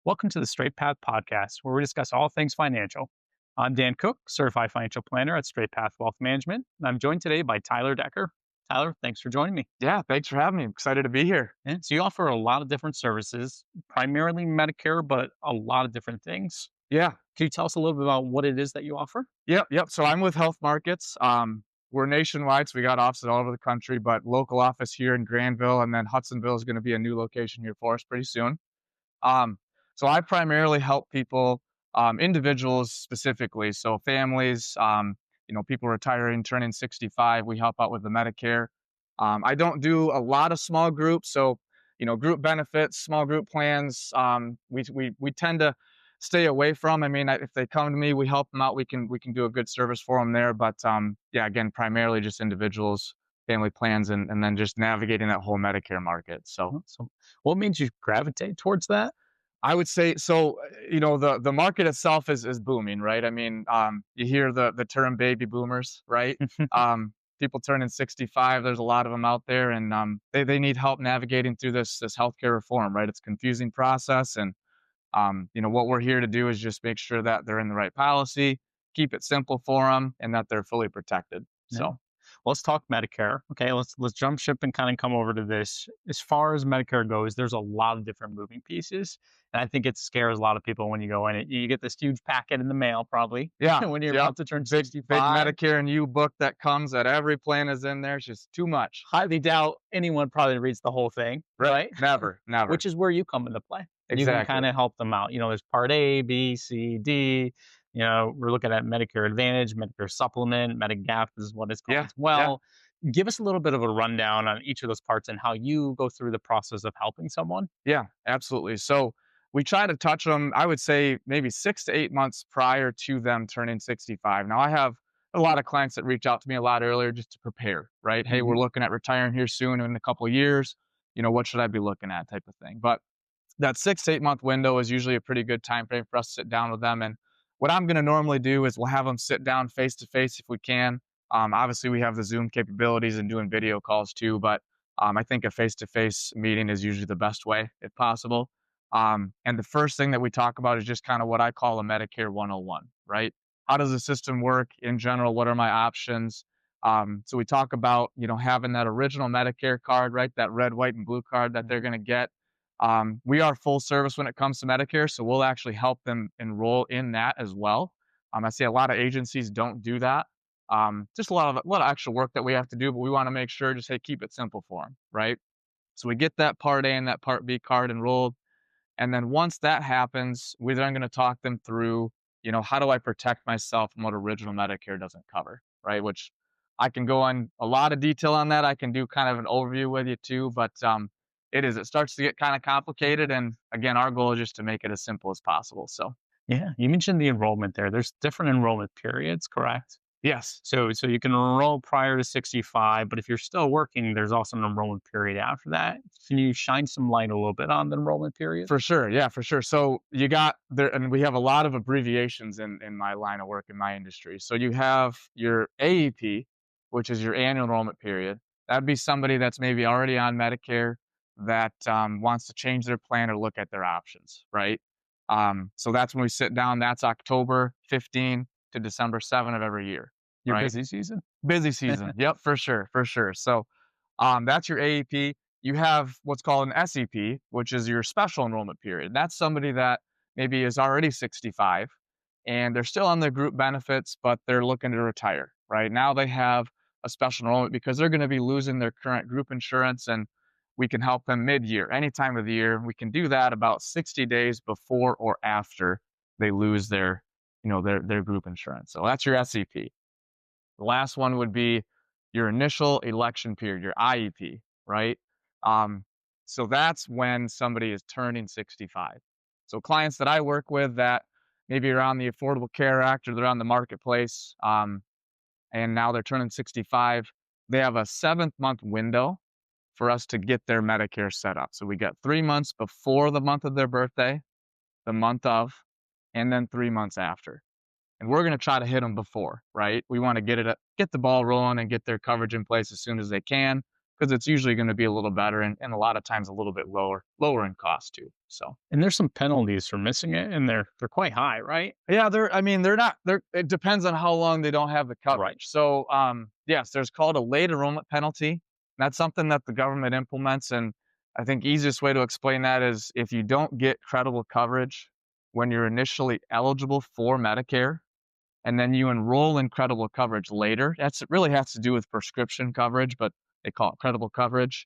Welcome to the Straight Path Podcast, where we discuss all things financial. I'm Dan Cook, certified financial planner at Straight Path Wealth Management, and I'm joined today by Tyler Decker. Tyler, thanks for joining me. Yeah, thanks for having me. I'm excited to be here. And so you offer a lot of different services, primarily Medicare, but a lot of different things. Yeah, Can you tell us a little bit about what it is that you offer? yep. So I'm with Health Markets. We're nationwide, so we got offices all over the country, but local office here in Granville, and then Hudsonville is going to be a new location here for us pretty soon. Um, so I primarily help people, individuals specifically, so families, people retiring, turning 65. We help out with the Medicare. I don't do a lot of small groups, so group benefits, small group plans. We tend to stay away from. I mean, if they come to me, we help them out. We can do a good service for them there. But yeah, again, primarily just individuals, family plans, and then just navigating that whole Medicare market. So So, what made you gravitate towards that? I would say so. The market itself is booming, right? I mean, you hear the term baby boomers, right? People turning 65. There's a lot of them out there, and they need help navigating through this healthcare reform, right? It's a confusing process, and what we're here to do is just make sure that they're in the right policy, keep it simple for them, and that they're fully protected. Yeah. So Let's talk Medicare. Okay, let's jump ship and kind of come over to this. As far as Medicare goes, there's a lot of different moving pieces, and I think it scares a lot of people when you go in. You get this huge packet in the mail, probably yeah, when you're yep. about to turn Big 65. Medicare and U book that comes that every plan is in there. It's just too much. Highly doubt anyone probably reads the whole thing, right? Never. Which is where you come into play. You can Exactly. kind of help them out. There's Part A, B, C, D. We're looking at Medicare Advantage, Medicare Supplement, Medigap is what it's called Yeah, as yeah. well. Give us a little bit of a rundown on each of those parts and how you go through the process of helping someone. Yeah, absolutely. So we try to touch them, I would say maybe 6 to 8 months prior to them turning 65. Now, I have a lot of clients that reach out to me a lot earlier just to prepare, right? Hey, Mhm. we're looking at retiring here soon in a couple of years. What should I be looking at type of thing. But that 6 to 8 month window is usually a pretty good time frame for us to sit down with them. And what I'm going to normally do is we'll have them sit down face to face if we can. Obviously, we have the Zoom capabilities and doing video calls too, but I think a face to face meeting is usually the best way if possible. And the first thing that we talk about is just kind of what I call a Medicare 101, right? How does the system work in general? What are my options? So we talk about, having that original Medicare card, right? That red, white, and blue card that they're going to get. We are full service when it comes to Medicare, so we'll actually help them enroll in that as well. I see a lot of agencies don't do that. Just a lot of extra work that we have to do, but we want to make sure just hey, keep it simple for them, right? So we get that Part A and that Part B card enrolled, and then once that happens, we're then going to talk them through, how do I protect myself from what original Medicare doesn't cover, right? Which I can go on a lot of detail on that. I can do kind of an overview with you too, but it starts to get kind of complicated. And again, our goal is just to make it as simple as possible. So Yeah, you mentioned the enrollment there. There's different enrollment periods, correct? yes, So you can enroll prior to 65, but if you're still working, there's also an enrollment period after that. Can you shine some light a little bit on the enrollment period? for sure. Yeah, for sure. So you got there, and we have a lot of abbreviations in my line of work in my industry. So you have your AEP, which is your annual enrollment period. That'd be somebody that's maybe already on Medicare that wants to change their plan or look at their options, right? So that's when we sit down. That's October 15 to December 7 of every year, Your right? busy season? Busy season. Yep, for sure, for sure. So that's your AEP. You have what's called an SEP, which is your special enrollment period. That's somebody that maybe is already 65 and they're still on their group benefits, but they're looking to retire. Right now, they have a special enrollment because they're going to be losing their current group insurance, and we can help them mid-year, any time of the year. We can do that about 60 days before or after they lose their group insurance. So that's your SEP. The last one would be your initial election period, your IEP, right? Um, so that's when somebody is turning 65. So clients that I work with that maybe are on the Affordable Care Act or they're on the marketplace, and now they're turning 65, they have a 7-month window for us to get their Medicare set up. So we get 3 months before the month of their birthday, the month of, and then 3 months after. And we're going to try to hit them before, right? We want to get the ball rolling and get their coverage in place as soon as they can. because it's usually going to be a little better and a lot of times a little bit lower in cost too. So And there's some penalties for missing it, and they're quite high, right? yeah, I mean, they're not, it depends on how long they don't have the Right. coverage. So, yes, there's called a late enrollment penalty. That's something that the government implements. And I think easiest way to explain that is if you don't get credible coverage when you're initially eligible for Medicare, and then you enroll in credible coverage later, it really has to do with prescription coverage, but they call it credible coverage.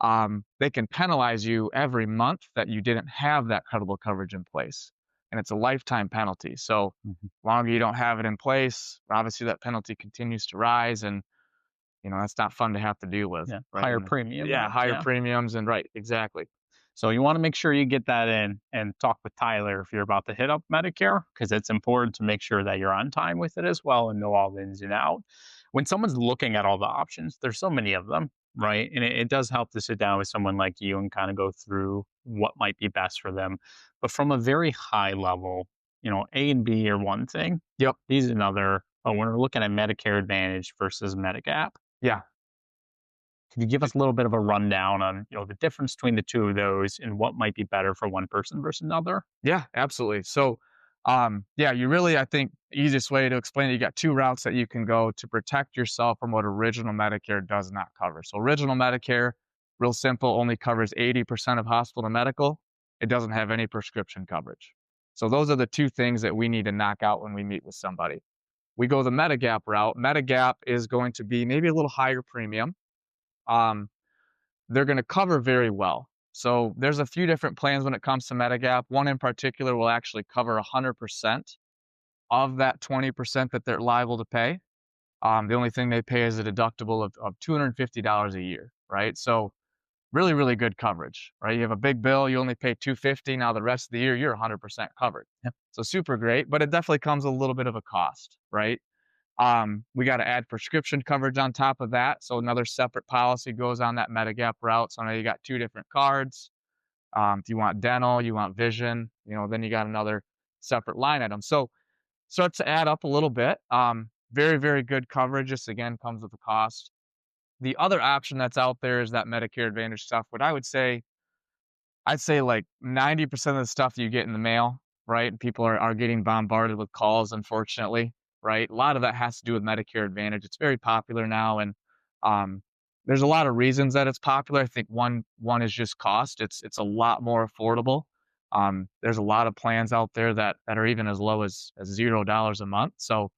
They can penalize you every month that you didn't have that credible coverage in place. And it's a lifetime penalty. So, Mhm. longer you don't have it in place, obviously that penalty continues to rise. And, that's not fun to have to deal with, Yeah, right? higher And premium yeah, then, higher yeah. premiums and right, exactly. So you wanna make sure you get that in and talk with Tyler if you're about to hit up Medicare, because it's important to make sure that you're on time with it as well and know all the ins and out. When someone's looking at all the options, there's so many of them, right? And it does help to sit down with someone like you and kinda go through what might be best for them. But from a very high level, A and B are one thing, Yep. B is another, but when we're looking at Medicare Advantage versus Medigap, Yeah. can you give us a little bit of a rundown on, the difference between the two of those and what might be better for one person versus another? Yeah, absolutely. So, yeah, you really, I think, easiest way to explain it, you got two routes that you can go to protect yourself from what original Medicare does not cover. So, original Medicare, real simple, only covers 80% of hospital and medical. It doesn't have any prescription coverage. So, those are the two things that we need to knock out when we meet with somebody. We go the Medigap route. Medigap is going to be maybe a little higher premium. Um, they're going to cover very well. So there's a few different plans when it comes to Medigap. One in particular will actually cover 100% of that 20% that they're liable to pay. The only thing they pay is a deductible of $250 a year, right? So really, really good coverage, right? You have a big bill, you only pay $250. Now the rest of the year, you're 100% covered. Yep. So super great, but it definitely comes with a little bit of a cost, right? We got to add prescription coverage on top of that. So another separate policy goes on that Medigap route. So now you got two different cards. If you want dental, you want vision, then you got another separate line item. So starts to add up a little bit. Very, very good coverage. Just again comes with a cost. The other option that's out there is that Medicare Advantage stuff. What I'd say like 90% of the stuff you get in the mail, right? People are getting bombarded with calls, unfortunately, right? A lot of that has to do with Medicare Advantage. It's very popular now, and um, there's a lot of reasons that it's popular. I think one is just cost. It's a lot more affordable. There's a lot of plans out there that are even as low as $0 a month. So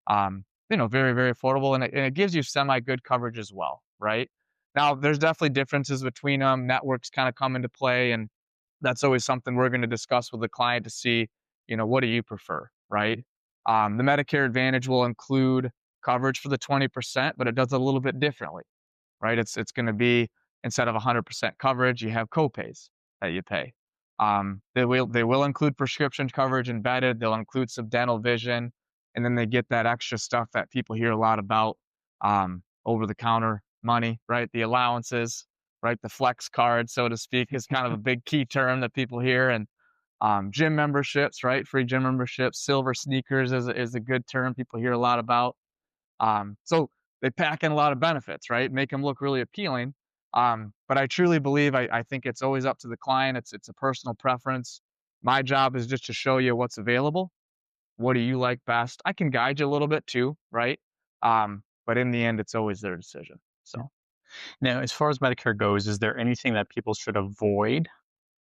very, very affordable, and it gives you semi good coverage as well, right? Now, there's definitely differences between them. Networks kind of come into play, and that's always something we're going to discuss with the client to see, what do you prefer, right? The Medicare Advantage will include coverage for the 20%, but it does it a little bit differently, right? It's going to be instead of 100% coverage, you have copays that you pay. They will include prescription coverage embedded. They'll include some dental vision, and then they get that extra stuff that people hear a lot about, over the counter money, right? The allowances, right? The flex card, so to speak, is kind of a big key term that people hear, and gym memberships, right? Free gym memberships, silver sneakers is a good term people hear a lot about. So they pack in a lot of benefits, right? Make them look really appealing. But I truly believe I think it's always up to the client. It's a personal preference. My job is just to show you what's available. What do you like best? I can guide you a little bit too, right? But in the end, it's always their decision. Yeah. So Now, as far as Medicare goes, is there anything that people should avoid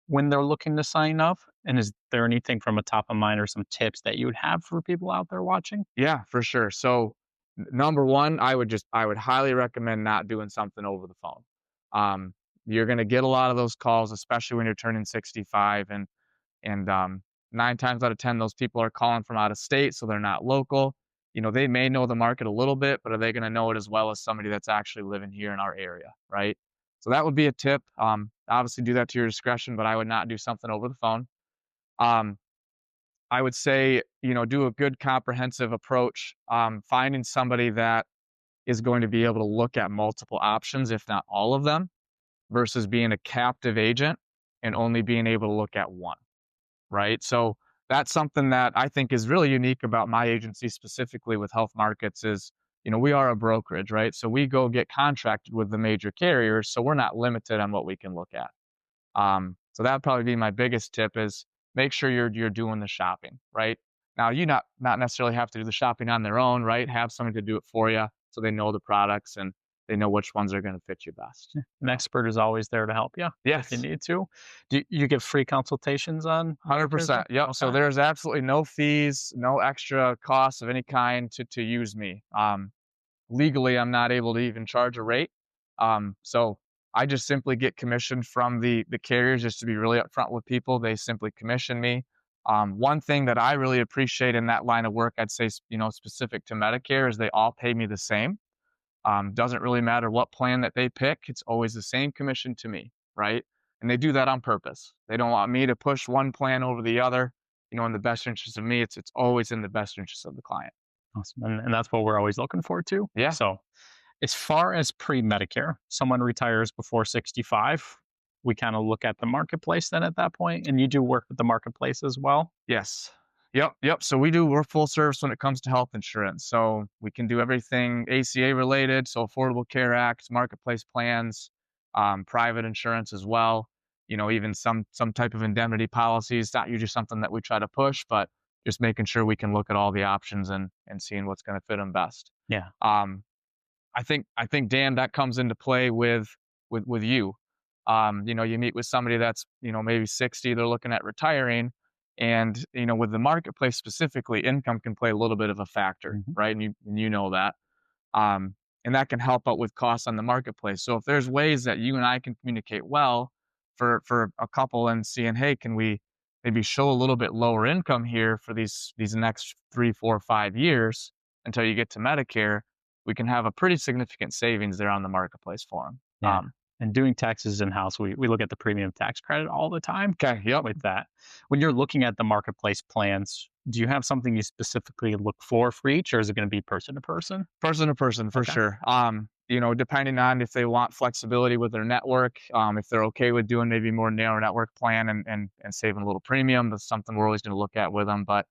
when they're looking to sign up? And is there anything from a top of mind or some tips that you would have for people out there watching? yeah, for sure. So number one, I would highly recommend not doing something over the phone. Um, you're going to get a lot of those calls, especially when you're turning 65, and 9 times out of 10, those people are calling from out of state, so they're not local. They may know the market a little bit, but are they going to know it as well as somebody that's actually living here in our area, right? So that would be a tip. Obviously, do that to your discretion, but I would not do something over the phone. Um, I would say, do a good comprehensive approach, finding somebody that is going to be able to look at multiple options, if not all of them, versus being a captive agent and only being able to look at one, right? So that's something that I think is really unique about my agency, specifically with Health Markets, is we are a brokerage, right? So we go get contracted with the major carriers, so we're not limited on what we can look at. So that'd probably be my biggest tip is make sure you're doing the shopping, right? Now you not necessarily have to do the shopping on their own, right? Have somebody to do it for you so they know the products and they know which ones are going to fit you best. An expert is always there to help you if you Yes, need to. Do you give free consultations on Medicare as well? 100%. Yep. So Okay. there's absolutely no fees, no extra costs of any kind to use me. Legally, I'm not able to even charge a rate. So I just simply get commission from the carriers. Just to be really upfront with people, they simply commission me. One thing that I really appreciate in that line of work, I'd say, specific to Medicare, is they all pay me the same. Doesn't really matter what plan that they pick; it's always the same commission to me, right? And they do that on purpose. They don't want me to push one plan over the other. In the best interest of me, it's always in the best interest of the client. Awesome. And that's what we're always looking for too. Yeah. So, as far as pre-Medicare, someone retires before 65, we kind of look at the marketplace then at that point, and you do work with the marketplace as well. Yes. Yep. So we're full service when it comes to health insurance. So we can do everything ACA related, so Affordable Care Act, marketplace plans, private insurance as well. Even some type of indemnity policies. Not usually something that we try to push, but just making sure we can look at all the options and seeing what's going to fit them best. Yeah. Um, I think Dan, that comes into play with you. You meet with somebody that's maybe 60, they're looking at retiring, and with the marketplace specifically, income can play a little bit of a factor, Mhm. right? And you know that, um, and that can help out with costs on the marketplace. So if there's ways that you and I can communicate well for a couple and seeing, hey, can we maybe show a little bit lower income here for these next 3, 4, 5 years until you get to Medicare, we can have a pretty significant savings there on the marketplace for them. Yeah. And doing taxes in house, we look at the premium tax credit all the time Okay. Yep. with that. When you're looking at the marketplace plans, do you have something you specifically look for each, or is it going to be person to person? Person to person for Okay. sure. Depending on if they want flexibility with their network, if they're okay with doing maybe more narrow network plan and saving a little premium, that's something we're always going to look at with them. But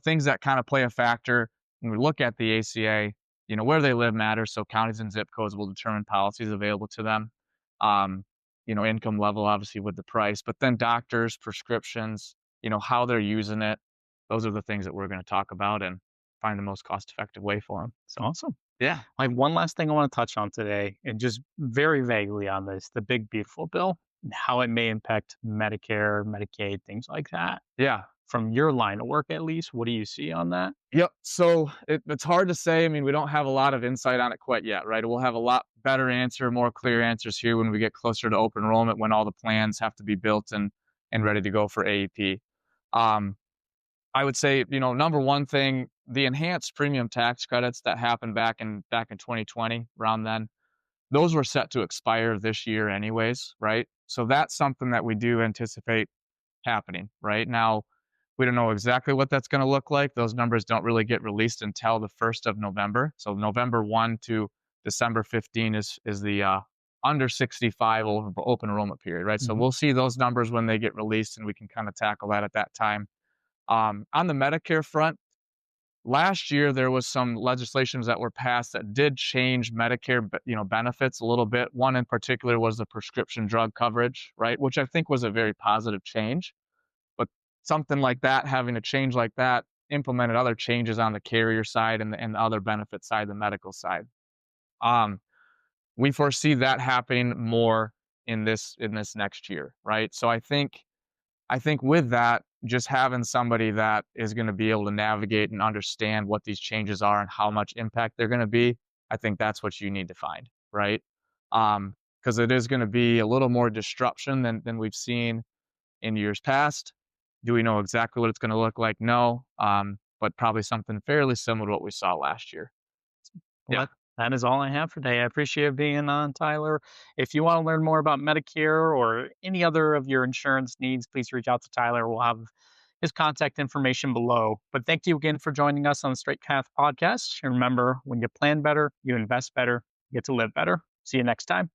things that kind of play a factor when we look at the ACA, where they live matters. So counties and zip codes will determine policies available to them. Um, income level obviously with the price, but then doctors, prescriptions, how they're using it. Those are the things that we're going to talk about and find the most cost effective way for them. So Awesome. yeah. I have one last thing I want to touch on today, and just very vaguely on this, the big beautiful bill and how it may impact Medicare, Medicaid, things like that. Yeah. From your line of work, at least, what do you see on that? Yep. So it's hard to say. I mean, we don't have a lot of insight on it quite yet, right? We'll have a lot better answer, more clear answers here when we get closer to open enrollment, when all the plans have to be built and ready to go for AEP. Um, I would say, number one thing, the enhanced premium tax credits that happened back in 2020, around then, those were set to expire this year anyways, right? So that's something that we do anticipate happening. Right now, we don't know exactly what that's going to look like. Those numbers don't really get released until the 1st of November. So November 1 to December 15 is the under 65 open enrollment period, right? So Mhm. we'll see those numbers when they get released, and we can kind of tackle that at that time. On the Medicare front, last year there was some legislations that were passed that did change Medicare, benefits a little bit. One in particular was the prescription drug coverage, right, which I think was a very positive change. But something like that, having a change like that, implemented other changes on the carrier side and the other benefit side, the medical side. Um, we foresee that happening more in this next year, right? So I think with that, just having somebody that is going to be able to navigate and understand what these changes are and how much impact they're going to be, I think that's what you need to find, right? Because it is going to be a little more disruption than we've seen in years past. Do we know exactly what it's going to look like? No, but probably something fairly similar to what we saw last year. Well, Yeah. that is all I have for today. I appreciate being on, Tyler. If you want to learn more about Medicare or any other of your insurance needs, please reach out to Tyler. We'll have his contact information below. But thank you again for joining us on the Straight Path podcast. And remember, when you plan better, you invest better, you get to live better. See you next time.